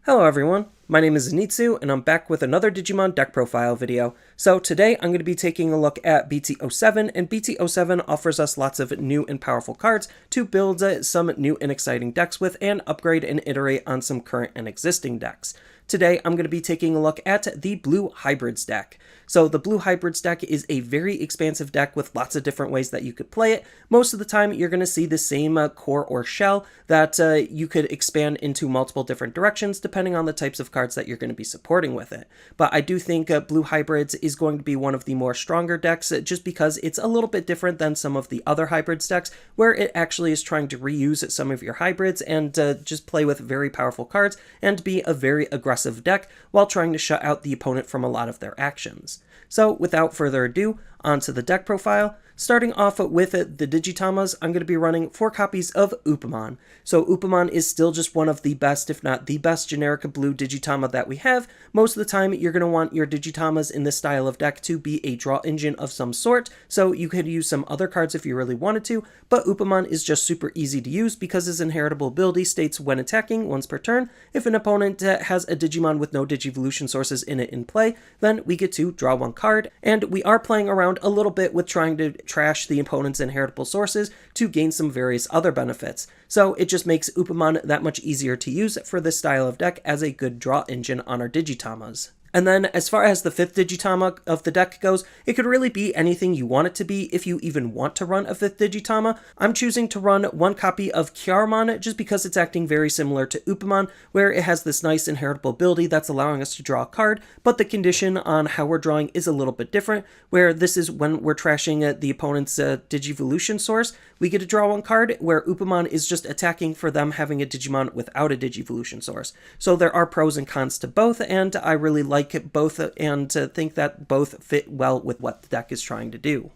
Hello everyone, my name is Zenitsu, and I'm back with another Digimon deck profile video. So today I'm going to be taking a look at BT07, and BT07 offers us lots of new and powerful cards to build some new and exciting decks with and upgrade and iterate on some current and existing decks. Today I'm going to be taking a look at the Blue Hybrids deck. So the Blue Hybrids deck is a very expansive deck with lots of different ways that you could play it. Most of the time you're going to see the same core or shell that you could expand into multiple different directions depending on the types of cards that you're going to be supporting with it. But I do think Blue Hybrids is going to be one of the more stronger decks just because it's a little bit different than some of the other Hybrids decks where it actually is trying to reuse some of your hybrids and just play with very powerful cards and be a very aggressive deck while trying to shut out the opponent from a lot of their actions. So without further ado, onto the deck profile. Starting off with the Digitamas, I'm going to be running 4 copies of Upamon. So Upamon is still just one of the best, if not the best, generic blue Digitama that we have. Most of the time, you're going to want your Digitamas in this style of deck to be a draw engine of some sort, so you could use some other cards if you really wanted to, but Upamon is just super easy to use because his inheritable ability states when attacking once per turn, if an opponent has a Digimon with no Digivolution sources in it in play, then we get to draw 1 card, and we are playing around a little bit with trying to trash the opponent's inheritable sources to gain some various other benefits. So it just makes Upamon that much easier to use for this style of deck as a good draw engine on our Digitamas. And then as far as the 5th Digitama of the deck goes, it could really be anything you want it to be if you even want to run a 5th Digitama. I'm choosing to run 1 copy of Kyaromon just because it's acting very similar to Upamon, where it has this nice inheritable ability that's allowing us to draw a card, but the condition on how we're drawing is a little bit different, where this is when we're trashing the opponent's Digivolution source, we get to draw 1 card, where Upamon is just attacking for them having a Digimon without a Digivolution source. So there are pros and cons to both, and I really like both and think that both fit well with what the deck is trying to do.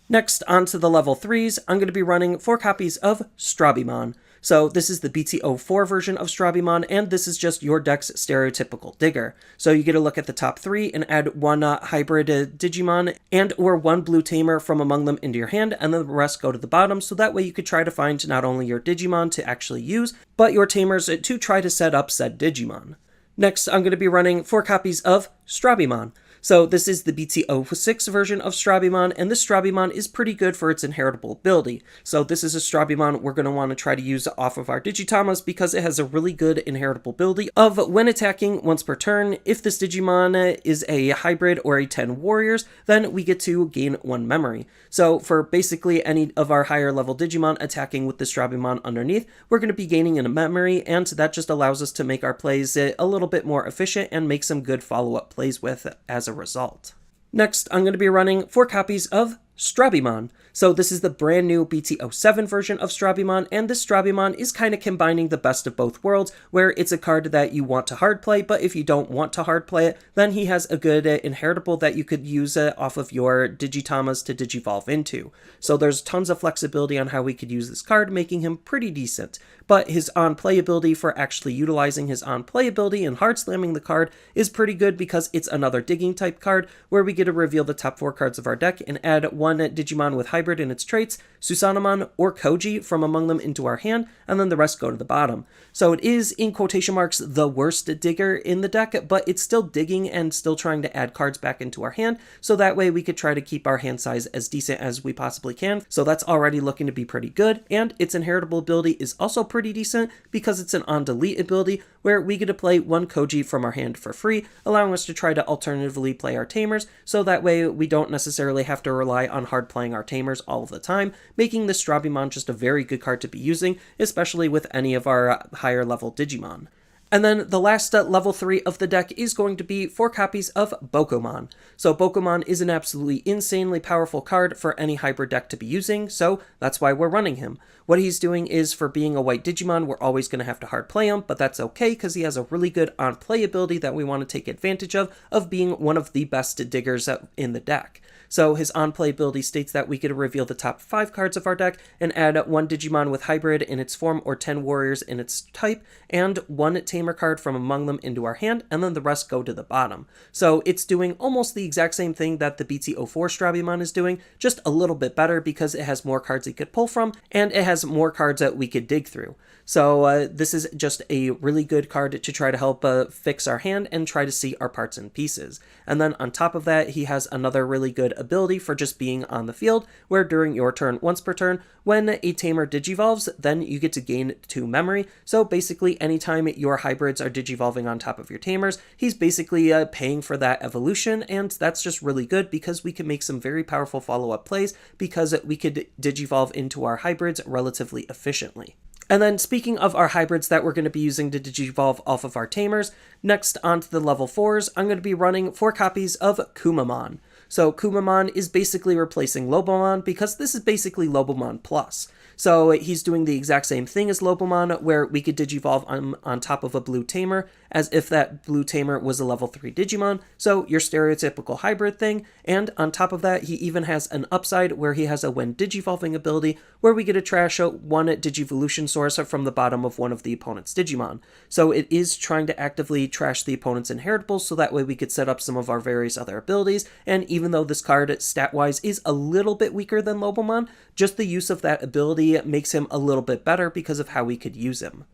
Next, on to the level 3s, I'm going to be running 4 copies of Strabimon. So this is the BT04 version of Strabimon, and this is just your deck's stereotypical digger. So you get to look at the top 3 and add 1 hybrid Digimon and or 1 blue tamer from among them into your hand, and then the rest go to the bottom, so that way you could try to find not only your Digimon to actually use, but your tamers to try to set up said Digimon. Next, I'm going to be running 4 copies of Strabimon. So this is the BT06 version of Strabimon, and this Strabimon is pretty good for its inheritable ability. So this is a Strabimon we're going to want to try to use off of our Digitamas because it has a really good inheritable ability of when attacking once per turn, if this Digimon is a hybrid or a 10 warriors, then we get to gain 1 memory. So for basically any of our higher level Digimon attacking with the Strabimon underneath, we're going to be gaining a memory, and that just allows us to make our plays a little bit more efficient and make some good follow-up plays with as a result. Next, I'm going to be running 4 copies of Strabimon. So this is the brand new BT07 version of Strabimon, and this Strabimon is kind of combining the best of both worlds, where it's a card that you want to hard play, but if you don't want to hard play it, then he has a good inheritable that you could use off of your Digitamas to Digivolve into. So there's tons of flexibility on how we could use this card, making him pretty decent. But his on-play ability for actually utilizing his on-play ability and hard slamming the card is pretty good because it's another digging type card, where we get to reveal the top 4 cards of our deck and add 1 Digimon with hybrid in its traits, Susanomon or Koji from among them into our hand, and then the rest go to the bottom. So it is, in quotation marks, the worst digger in the deck, but it's still digging and still trying to add cards back into our hand, so that way we could try to keep our hand size as decent as we possibly can. So that's already looking to be pretty good, and its inheritable ability is also pretty decent because it's an on-delete ability where we get to play 1 Koji from our hand for free, allowing us to try to alternatively play our tamers, so that way we don't necessarily have to rely on hard playing our tamers all of the time, making this Strabimon just a very good card to be using, especially with any of our higher level Digimon. And then the last level 3 of the deck is going to be 4 copies of Bokomon. So Bokomon is an absolutely insanely powerful card for any hybrid deck to be using, so that's why we're running him. What he's doing is, for being a white Digimon, we're always going to have to hard play him, but that's okay because he has a really good on-play ability that we want to take advantage of being one of the best diggers in the deck. So his on-play ability states that we get to reveal the top 5 cards of our deck and add 1 Digimon with hybrid in its form or 10 warriors in its type, and 1 tamer Tamer card from among them into our hand, and then the rest go to the bottom. So it's doing almost the exact same thing that the BT04 Strabimon is doing, just a little bit better because it has more cards it could pull from, and it has more cards that we could dig through. So this is just a really good card to try to help fix our hand and try to see our parts and pieces. And then on top of that, he has another really good ability for just being on the field, where during your turn, once per turn, when a Tamer digivolves, then you get to gain 2 memory. So basically, anytime your hybrids are digivolving on top of your Tamers, he's basically paying for that evolution, and that's just really good because we can make some very powerful follow-up plays because we could digivolve into our hybrids relatively efficiently. And then speaking of our hybrids that we're going to be using to digivolve off of our Tamers, next onto the level 4s, I'm going to be running 4 copies of Kumamon. So Kumamon is basically replacing Lobomon because this is basically Lobomon Plus. So he's doing the exact same thing as Lobomon, where we could digivolve on top of a blue Tamer, as if that blue Tamer was a level 3 Digimon, so your stereotypical hybrid thing, and on top of that, he even has an upside where he has a when digivolving ability, where we get to trash out 1 Digivolution source from the bottom of one of the opponent's Digimon. So it is trying to actively trash the opponent's inheritables, so that way we could set up some of our various other abilities, and even though this card, stat-wise, is a little bit weaker than Lobomon, just the use of that ability makes him a little bit better because of how we could use him.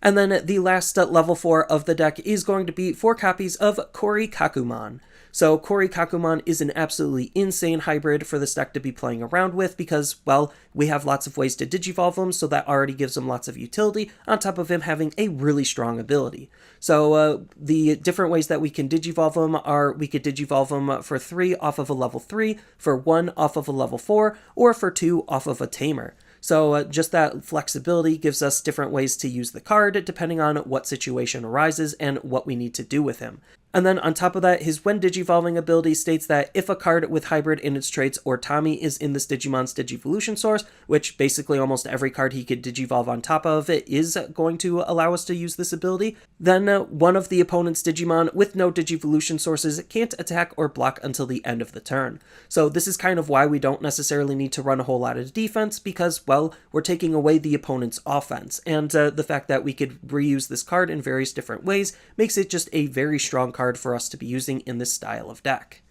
And then the last level 4 of the deck is going to be 4 copies of Korikakumon. So Korikakumon is an absolutely insane hybrid for this deck to be playing around with because, well, we have lots of ways to digivolve him, so that already gives him lots of utility, on top of him having a really strong ability. So the different ways that we can digivolve him are, we could digivolve him for 3 off of a level 3, for 1 off of a level 4, or for 2 off of a Tamer. So just that flexibility gives us different ways to use the card depending on what situation arises and what we need to do with him. And then on top of that, his when digivolving ability states that if a card with hybrid in its traits or Tommy is in this Digimon's Digivolution source, which basically almost every card he could digivolve on top of it is going to allow us to use this ability, then one of the opponent's Digimon with no Digivolution sources can't attack or block until the end of the turn. So this is kind of why we don't necessarily need to run a whole lot of defense because, well, we're taking away the opponent's offense, and the fact that we could reuse this card in various different ways makes it just a very strong card for us to be using in this style of deck.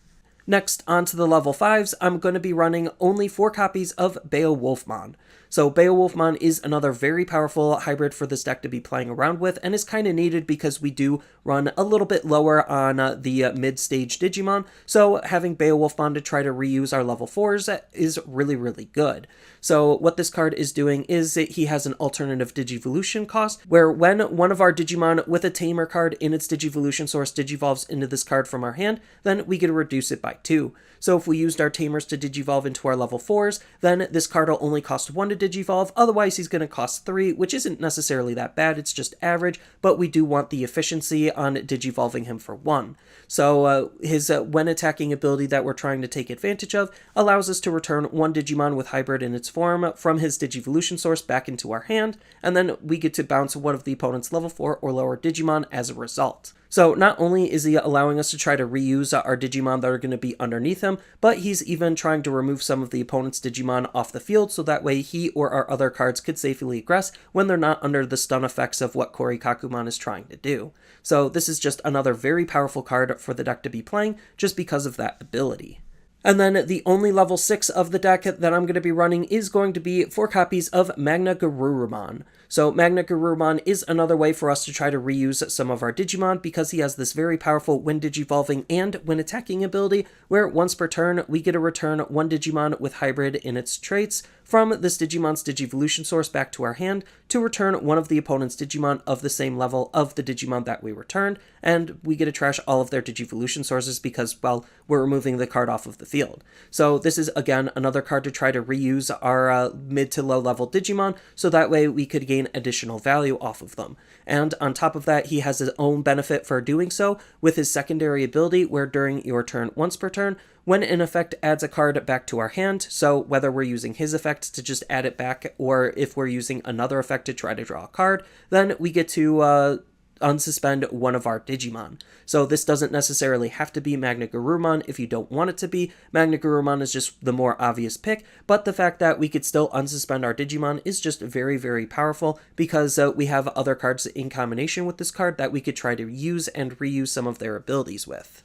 Next, onto the level 5s, I'm going to be running only 4 copies of Beowulfmon. So Beowulfmon is another very powerful hybrid for this deck to be playing around with, and is kind of needed because we do run a little bit lower on the mid-stage Digimon, so having Beowulfmon to try to reuse our level 4s is really, really good. So what this card is doing is that he has an alternative Digivolution cost, where when one of our Digimon with a Tamer card in its Digivolution source digivolves into this card from our hand, then we get to reduce it by 2. So if we used our Tamers to digivolve into our level 4s, then this card will only cost 1 to digivolve, otherwise he's going to cost 3, which isn't necessarily that bad, it's just average, but we do want the efficiency on digivolving him for 1. So his when attacking ability that we're trying to take advantage of allows us to return 1 Digimon with hybrid in its form from his Digivolution source back into our hand, and then we get to bounce one of the opponent's level 4 or lower Digimon as a result. So not only is he allowing us to try to reuse our Digimon that are going to be underneath him, but he's even trying to remove some of the opponent's Digimon off the field so that way he or our other cards could safely aggress when they're not under the stun effects of what Korikakumon is trying to do. So this is just another very powerful card for the deck to be playing just because of that ability. And then the only level 6 of the deck that I'm going to be running is going to be 4 copies of MagnaGarurumon. So MagnaGarurumon is another way for us to try to reuse some of our Digimon because he has this very powerful when digivolving and when attacking ability where once per turn we get to return 1 Digimon with hybrid in its traits from this Digimon's Digivolution source back to our hand to return one of the opponent's Digimon of the same level of the Digimon that we returned, and we get to trash all of their Digivolution sources because, well, we're removing the card off of the field. So this is, again, another card to try to reuse our mid to low level Digimon, so that way we could gain additional value off of them. And on top of that, he has his own benefit for doing so with his secondary ability, where during your turn once per turn, when an effect adds a card back to our hand, so whether we're using his effect to just add it back, or if we're using another effect to try to draw a card, then we get to unsuspend one of our Digimon. So this doesn't necessarily have to be MagnaGarurumon if you don't want it to be. MagnaGarurumon is just the more obvious pick, but the fact that we could still unsuspend our Digimon is just very, very powerful because we have other cards in combination with this card that we could try to use and reuse some of their abilities with.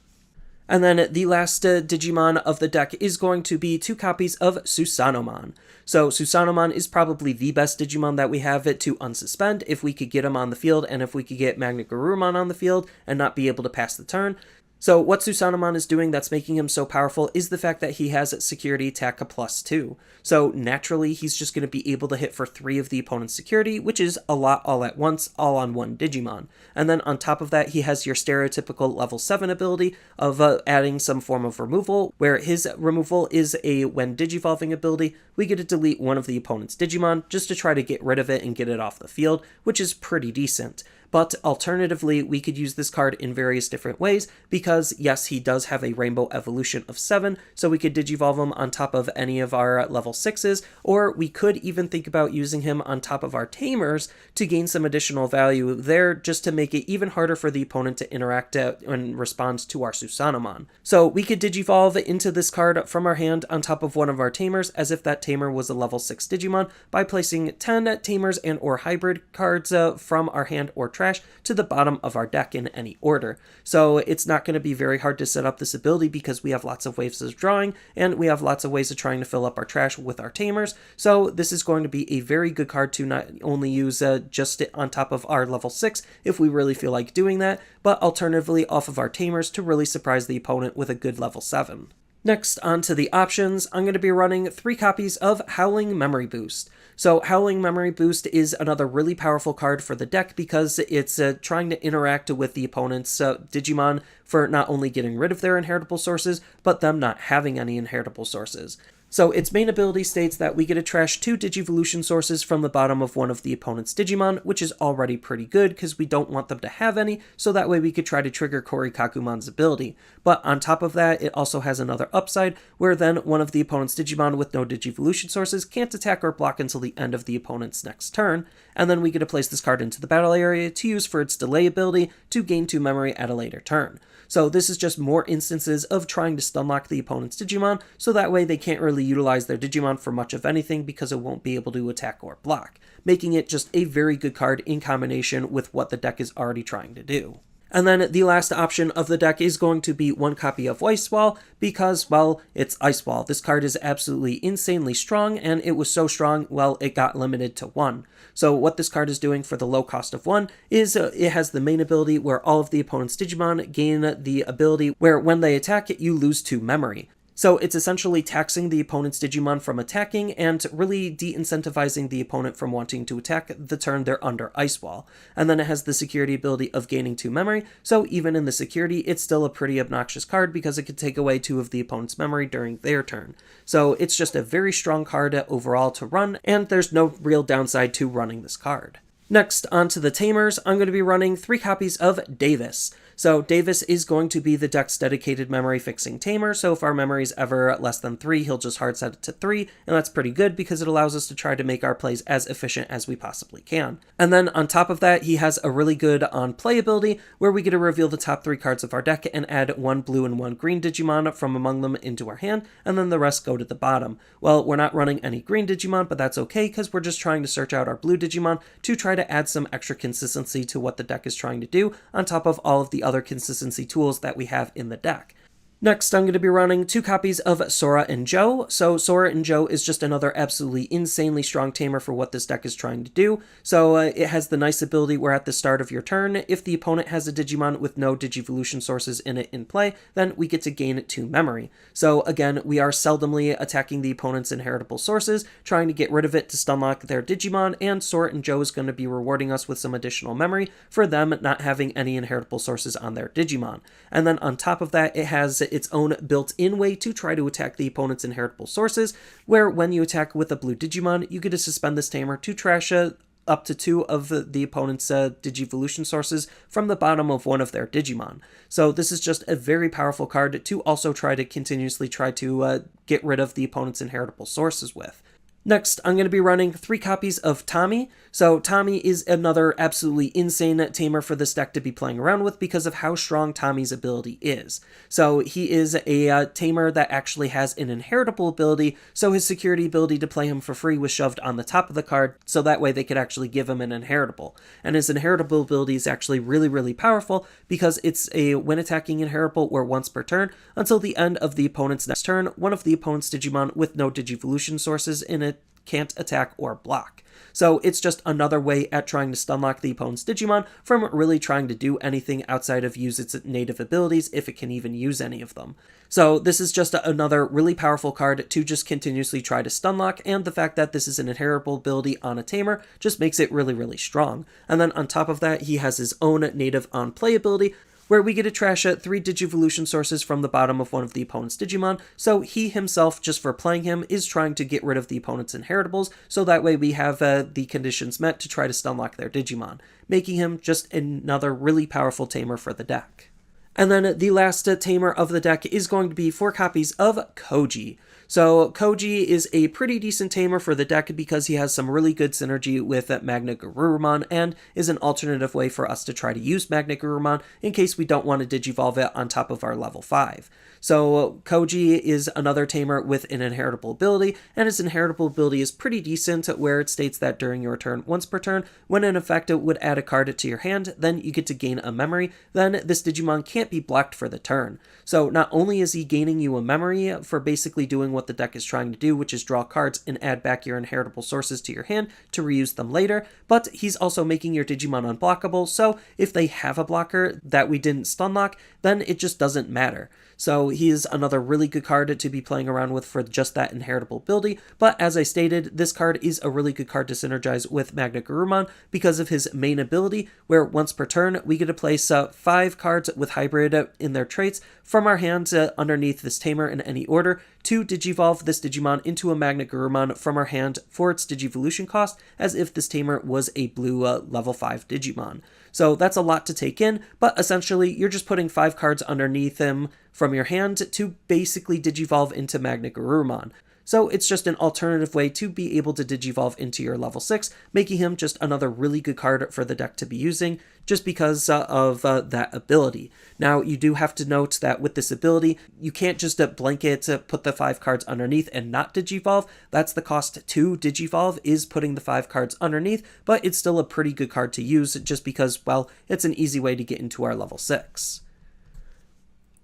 And then the last Digimon of the deck is going to be 2 copies of Susanomon. So Susanomon is probably the best Digimon that we have to unsuspend if we could get him on the field and if we could get MagnaGarurumon on the field and not be able to pass the turn. So what Susanomon is doing that's making him so powerful is the fact that he has security attack +2. So naturally, he's just going to be able to hit for 3 of the opponent's security, which is a lot all at once, all on one Digimon. And then on top of that, he has your stereotypical level 7 ability of adding some form of removal, where his removal is a when Digivolving ability, we get to delete one of the opponent's Digimon just to try to get rid of it and get it off the field, which is pretty decent. But alternatively, we could use this card in various different ways because, yes, he does have a Rainbow Evolution of 7, so we could Digivolve him on top of any of our level 6s, or we could even think about using him on top of our Tamers to gain some additional value there just to make it even harder for the opponent to interact and respond to our Susanomon. So we could Digivolve into this card from our hand on top of one of our Tamers as if that Tamer was a level 6 Digimon by placing 10 Tamers and or hybrid cards from our hand or trash to the bottom of our deck in any order. So it's not going to be very hard to set up this ability because we have lots of ways of drawing and we have lots of ways of trying to fill up our trash with our Tamers. So this is going to be a very good card to not only use just on top of our level 6 if we really feel like doing that, but alternatively off of our Tamers to really surprise the opponent with a good level 7. Next, on to the options, I'm going to be running 3 copies of Howling Memory Boost. So Howling Memory Boost is another really powerful card for the deck because it's trying to interact with the opponent's Digimon for not only getting rid of their inheritable sources, but them not having any inheritable sources. So its main ability states that we get to trash 2 Digivolution sources from the bottom of one of the opponent's Digimon, which is already pretty good because we don't want them to have any, so that way we could try to trigger Korikakumon's ability. But on top of that, it also has another upside, where then one of the opponent's Digimon with no Digivolution sources can't attack or block until the end of the opponent's next turn, and then we get to place this card into the battle area to use for its delay ability to gain 2 memory at a later turn. So this is just more instances of trying to stunlock the opponent's Digimon, so that way they can't really utilize their Digimon for much of anything because it won't be able to attack or block, making it just a very good card in combination with what the deck is already trying to do. And then the last option of the deck is going to be 1 copy of Ice Wall because, well, it's Ice Wall. This card is absolutely insanely strong, and it was so strong, well, it got limited to 1. So what this card is doing for the low cost of 1 is it has the main ability where all of the opponent's Digimon gain the ability where when they attack it, you lose 2 memory. So it's essentially taxing the opponent's Digimon from attacking and really de-incentivizing the opponent from wanting to attack the turn they're under Ice Wall. And then it has the security ability of gaining 2 memory, so even in the security, it's still a pretty obnoxious card because it could take away 2 of the opponent's memory during their turn. So it's just a very strong card overall to run, and there's no real downside to running this card. Next, onto the Tamers, I'm going to be running 3 copies of Davis. So Davis is going to be the deck's dedicated memory fixing tamer, so if our memory is ever less than 3, he'll just hard set it to 3, and that's pretty good because it allows us to try to make our plays as efficient as we possibly can. And then on top of that, he has a really good on-play ability where we get to reveal the top 3 cards of our deck and add 1 blue and 1 green Digimon from among them into our hand, and then the rest go to the bottom. Well, we're not running any green Digimon, but that's okay because we're just trying to search out our blue Digimon to try to add some extra consistency to what the deck is trying to do on top of all of the other consistency tools that we have in the deck. Next, I'm going to be running 2 copies of Sora and Joe. So Sora and Joe is just another absolutely insanely strong tamer for what this deck is trying to do. So it has the nice ability where at the start of your turn, if the opponent has a Digimon with no Digivolution sources in it in play, then we get to gain 2 memory. So again, we are seldomly attacking the opponent's inheritable sources, trying to get rid of it to stunlock their Digimon, and Sora and Joe is going to be rewarding us with some additional memory for them not having any inheritable sources on their Digimon. And then on top of that, it has its own built-in way to try to attack the opponent's inheritable sources, where when you attack with a blue Digimon, you get to suspend this tamer to trash up to 2 of the opponent's Digivolution sources from the bottom of one of their Digimon. So this is just a very powerful card to also try to continuously try to get rid of the opponent's inheritable sources with. Next, I'm going to be running 3 copies of Tommy. So Tommy is another absolutely insane tamer for this deck to be playing around with because of how strong Tommy's ability is. So he is a tamer that actually has an inheritable ability, so his security ability to play him for free was shoved on the top of the card, so that way they could actually give him an inheritable. And his inheritable ability is actually really, really powerful because it's a when attacking inheritable or once per turn until the end of the opponent's next turn, one of the opponent's Digimon with no Digivolution sources in it can't attack or block. So it's just another way at trying to stunlock the opponent's Digimon from really trying to do anything outside of use its native abilities, if it can even use any of them. So this is just another really powerful card to just continuously try to stunlock, and the fact that this is an inheritable ability on a tamer just makes it really, really strong. And then on top of that, he has his own native on-play ability, where we get to trash 3 Digivolution sources from the bottom of one of the opponent's Digimon, so he himself, just for playing him, is trying to get rid of the opponent's inheritables, so that way we have the conditions met to try to stunlock their Digimon, making him just another really powerful tamer for the deck. And then the last tamer of the deck is going to be 4 copies of Koji. So Koji is a pretty decent tamer for the deck because he has some really good synergy with MagnaGarurumon and is an alternative way for us to try to use MagnaGarurumon in case we don't want to Digivolve it on top of our level 5. So Koji is another tamer with an inheritable ability, and his inheritable ability is pretty decent, where it states that during your turn, once per turn, when an effect would add a card to your hand, then you get to gain a memory, then this Digimon can't be blocked for the turn. So not only is he gaining you a memory for basically doing what the deck is trying to do, which is draw cards and add back your inheritable sources to your hand to reuse them later, but he's also making your Digimon unblockable, so if they have a blocker that we didn't stunlock, then it just doesn't matter. So he's another really good card to be playing around with for just that inheritable ability, but as I stated, this card is a really good card to synergize with MagnaGarurumon because of his main ability, where once per turn we get to place 5 cards with hybrid in their traits from our hand underneath this tamer in any order to Digivolve this Digimon into a MagnaGarurumon from our hand for its Digivolution cost, as if this tamer was a blue level 5 Digimon. So that's a lot to take in, but essentially you're just putting 5 cards underneath him from your hand to basically Digivolve into MagnaGarurumon. So it's just an alternative way to be able to Digivolve into your level 6, making him just another really good card for the deck to be using, just because of that ability. Now, you do have to note that with this ability, you can't just blanket put the 5 cards underneath and not Digivolve. That's the cost to Digivolve, is putting the 5 cards underneath, but it's still a pretty good card to use just because, well, it's an easy way to get into our level 6.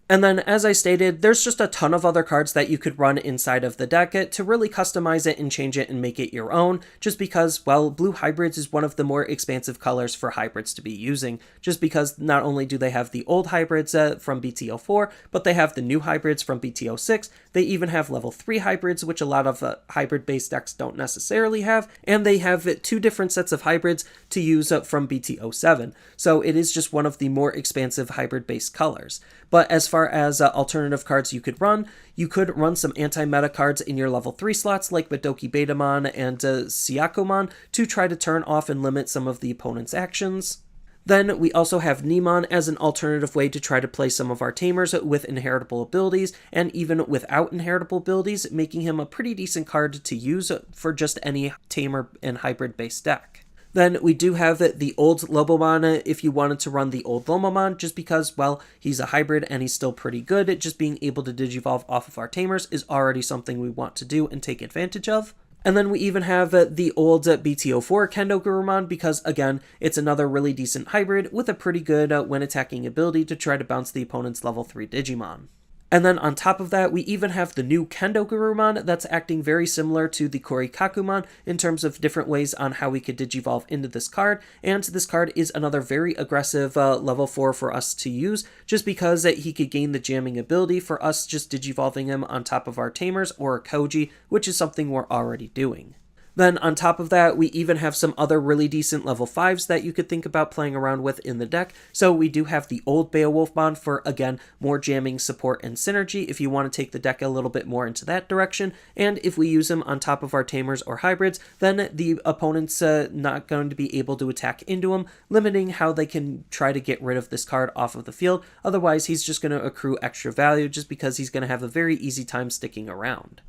And then, as I stated, there's just a ton of other cards that you could run inside of the deck to really customize it and change it and make it your own, just because, well, blue hybrids is one of the more expansive colors for hybrids to be using, just because not only do they have the old hybrids from BT04, but they have the new hybrids from BT06, they even have level 3 hybrids, which a lot of hybrid-based decks don't necessarily have, and they have 2 different sets of hybrids to use from BT07, so it is just one of the more expansive hybrid-based colors. But as far as alternative cards you could run some anti-meta cards in your level 3 slots like Madoki Betamon and Syakomon to try to turn off and limit some of the opponent's actions. Then we also have Nemon as an alternative way to try to play some of our tamers with inheritable abilities, and even without inheritable abilities, making him a pretty decent card to use for just any tamer and hybrid-based deck. Then we do have the old Lobomon if you wanted to run the old Lomomon, just because, well, he's a hybrid and he's still pretty good. Just being able to Digivolve off of our tamers is already something we want to do and take advantage of. And then we even have the old BT04 KendoGarurumon because, again, it's another really decent hybrid with a pretty good when attacking ability to try to bounce the opponent's level 3 Digimon. And then on top of that, we even have the new KendoGarurumon that's acting very similar to the Korikakumon in terms of different ways on how we could Digivolve into this card, and this card is another very aggressive level 4 for us to use, just because he could gain the jamming ability for us just Digivolving him on top of our Tamers or Koji, which is something we're already doing. Then on top of that, we even have some other really decent level 5s that you could think about playing around with in the deck. So we do have the old Beowulfmon for, again, more jamming, support, and synergy if you want to take the deck a little bit more into that direction. And if we use him on top of our Tamers or Hybrids, then the opponent's not going to be able to attack into him, limiting how they can try to get rid of this card off of the field. Otherwise, he's just going to accrue extra value just because he's going to have a very easy time sticking around.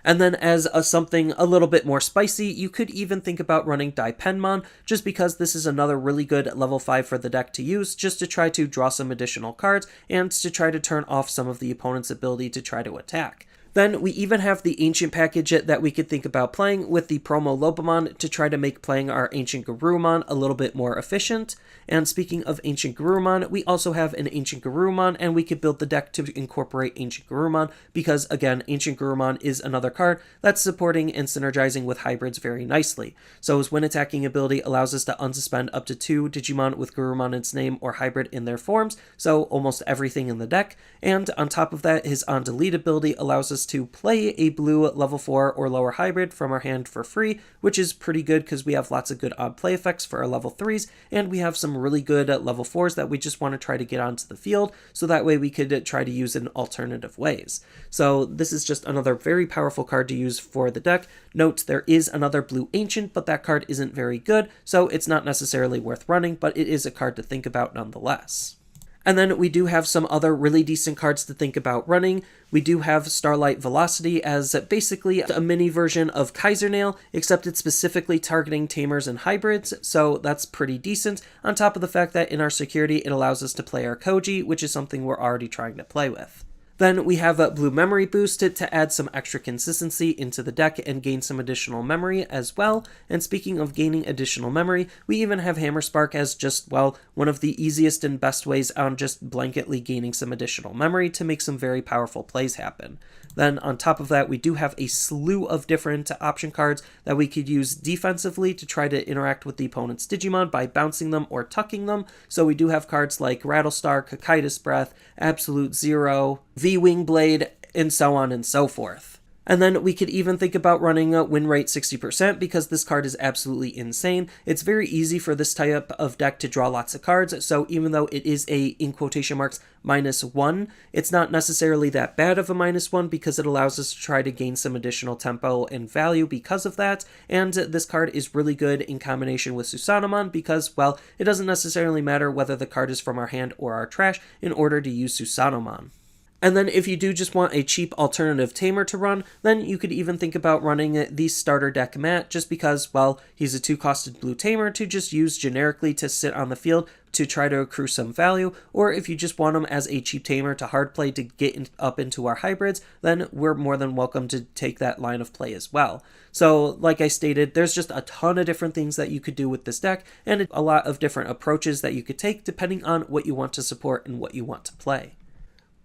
And then as something a little bit more spicy, you could even think about running Dipenmon, just because this is another really good level 5 for the deck to use, just to try to draw some additional cards, and to try to turn off some of the opponent's ability to try to attack. Then we even have the Ancient package that we could think about playing with the promo Lobomon to try to make playing our Ancient Garurumon a little bit more efficient. And speaking of Ancient Garurumon, we also have an Ancient Garurumon, and we could build the deck to incorporate Ancient Garurumon because, again, Ancient Garurumon is another card that's supporting and synergizing with hybrids very nicely. So his when attacking ability allows us to unsuspend up to 2 Digimon with Garurumon in its name or hybrid in their forms, so almost everything in the deck. And on top of that, his on delete ability allows us to play a blue level 4 or lower hybrid from our hand for free, which is pretty good because we have lots of good odd play effects for our level 3s, and we have some really good level 4s that we just want to try to get onto the field, so that way we could try to use in alternative ways. So this is just another very powerful card to use for the deck. Note there is another blue Ancient, but that card isn't very good, so it's not necessarily worth running, but it is a card to think about nonetheless. And then we do have some other really decent cards to think about running. We do have Starlight Velocity as basically a mini version of Kaisernail, except it's specifically targeting Tamers and hybrids, so that's pretty decent, on top of the fact that in our security it allows us to play our Koji, which is something we're already trying to play with. Then we have a Blue Memory Boost to add some extra consistency into the deck and gain some additional memory as well. And speaking of gaining additional memory, we even have Hammer Spark as just, well, one of the easiest and best ways on just blanketly gaining some additional memory to make some very powerful plays happen. Then on top of that, we do have a slew of different option cards that we could use defensively to try to interact with the opponent's Digimon by bouncing them or tucking them. So we do have cards like Rattlestar, Cocytus Breath, Absolute Zero, V-Wing Blade, and so on and so forth. And then we could even think about running win rate 60% because this card is absolutely insane. It's very easy for this type of deck to draw lots of cards, so even though it is a, in quotation marks, -1, it's not necessarily that bad of a -1 because it allows us to try to gain some additional tempo and value because of that. And this card is really good in combination with Susanomon because, well, it doesn't necessarily matter whether the card is from our hand or our trash in order to use Susanomon. And then if you do just want a cheap alternative tamer to run, then you could even think about running the starter deck Matt, just because, well, he's a 2-costed blue tamer to just use generically to sit on the field to try to accrue some value, or if you just want him as a cheap tamer to hard play to get up into our hybrids, then we're more than welcome to take that line of play as well. So, like I stated, there's just a ton of different things that you could do with this deck, and a lot of different approaches that you could take depending on what you want to support and what you want to play.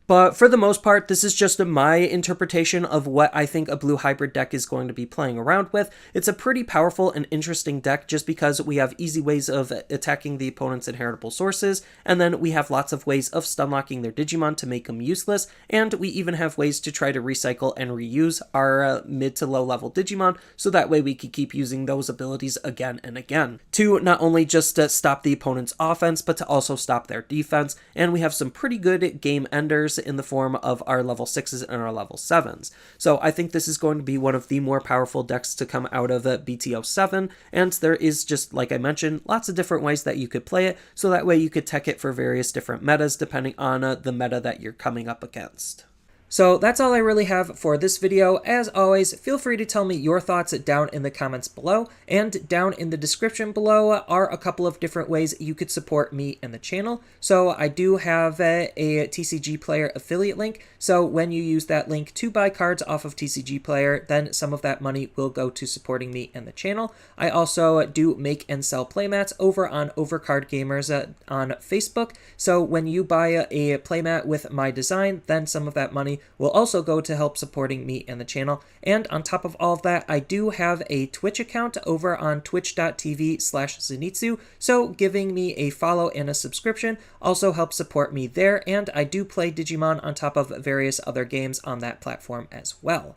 But for the most part, this is just my interpretation of what I think a blue hybrid deck is going to be playing around with. It's a pretty powerful and interesting deck just because we have easy ways of attacking the opponent's inheritable sources, and then we have lots of ways of stunlocking their Digimon to make them useless, and we even have ways to try to recycle and reuse our mid to low level Digimon, so that way we can keep using those abilities again and again to not only just stop the opponent's offense, but to also stop their defense. And we have some pretty good game enders in the form of our level 6s and our level 7s. So I think this is going to be one of the more powerful decks to come out of BT07, and there is just, like I mentioned, lots of different ways that you could play it, so that way you could tech it for various different metas depending on the meta that you're coming up against. So that's all I really have for this video. As always, feel free to tell me your thoughts down in the comments below, and down in the description below are a couple of different ways you could support me and the channel. So I do have a TCG Player affiliate link, so when you use that link to buy cards off of TCG Player, then some of that money will go to supporting me and the channel. I also do make and sell playmats over on Overcard Gamers on Facebook, so when you buy a playmat with my design, then some of that money will also go to help supporting me and the channel. And on top of all of that, I do have a Twitch account over on twitch.tv/Zenitsu, so giving me a follow and a subscription also helps support me there, and I do play Digimon on top of various other games on that platform as well.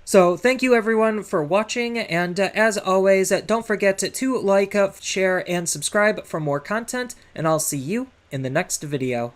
So thank you everyone for watching, and as always, don't forget to like, share, and subscribe for more content, and I'll see you in the next video.